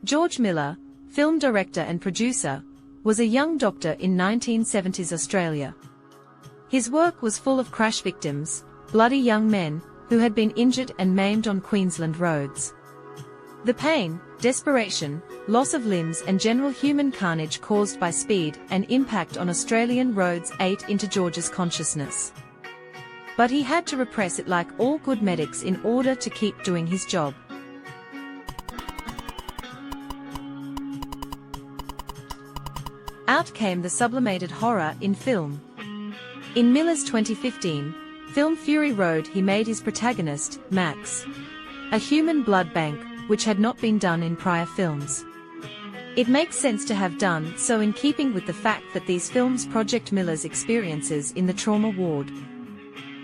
George Miller, film director and producer, was a young doctor in 1970s Australia. His work was full of crash victims, bloody young men, who had been injured and maimed on Queensland roads. The pain, desperation, loss of limbs and general human carnage caused by speed and impact on Australian roads ate into George's consciousness. But he had to repress it like all good medics in order to keep doing his job. Out came the sublimated horror in film. In Miller's 2015 film Fury Road, he made his protagonist, Max, a human blood bank, which had not been done in prior films. It makes sense to have done so in keeping with the fact that these films project Miller's experiences in the trauma ward.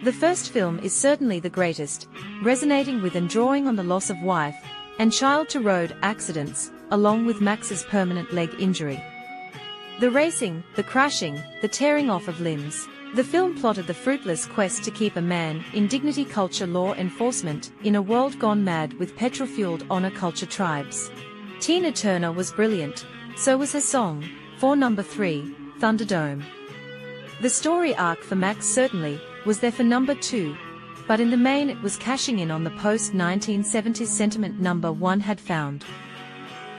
The first film is certainly the greatest, resonating with and drawing on the loss of wife and child to road accidents, along with Max's permanent leg injury. The racing, the crashing, the tearing off of limbs. The film plotted the fruitless quest to keep a man in dignity culture law enforcement in a world gone mad with petrol-fueled honor culture tribes. Tina Turner was brilliant, so was her song, for number 3, Thunderdome. The story arc for Max certainly was there for number 2, but in the main it was cashing in on the post-1970s sentiment number 1 had found.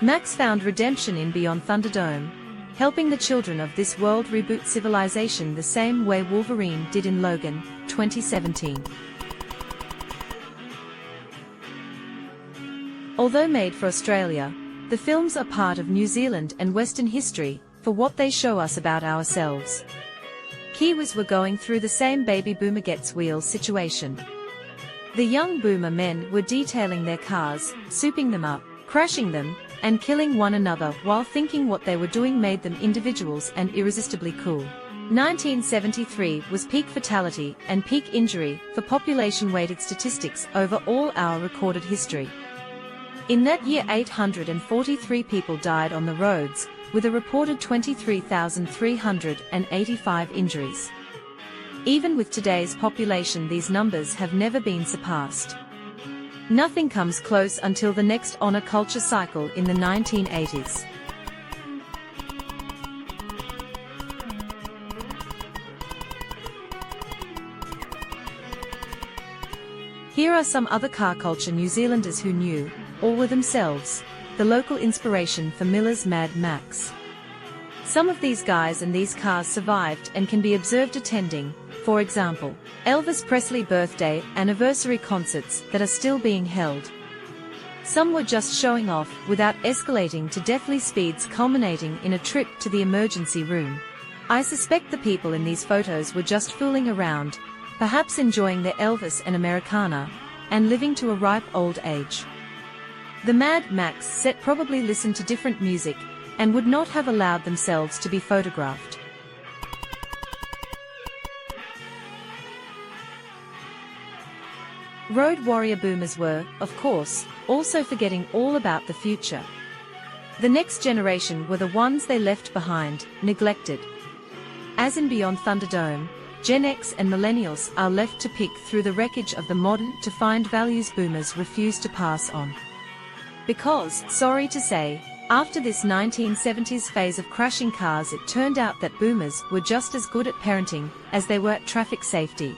Max found redemption in Beyond Thunderdome, helping the children of this world reboot civilization the same way Wolverine did in Logan, 2017. Although made for Australia, the films are part of New Zealand and Western history, for what they show us about ourselves. Kiwis were going through the same baby boomer gets wheels situation. The young boomer men were detailing their cars, souping them up, crashing them, and killing one another while thinking what they were doing made them individuals and irresistibly cool. 1973 was peak fatality and peak injury for population-weighted statistics over all our recorded history. In that year 843 people died on the roads, with a reported 23,385 injuries. Even with today's population, these numbers have never been surpassed. Nothing comes close until the next honor culture cycle in the 1980s. Here are some other car culture New Zealanders who knew, or were themselves, the local inspiration for Miller's Mad Max. Some of these guys and these cars survived and can be observed attending, for example, Elvis Presley birthday anniversary concerts that are still being held. Some were just showing off without escalating to deathly speeds, culminating in a trip to the emergency room. I suspect the people in these photos were just fooling around, perhaps enjoying their Elvis and Americana, and living to a ripe old age. The Mad Max set probably listened to different music and would not have allowed themselves to be photographed. Road warrior boomers were, of course, also forgetting all about the future. The next generation were the ones they left behind, neglected. As in Beyond Thunderdome, Gen X and Millennials are left to pick through the wreckage of the modern to find values boomers refuse to pass on. Because, sorry to say, after this 1970s phase of crashing cars, it turned out that boomers were just as good at parenting as they were at traffic safety.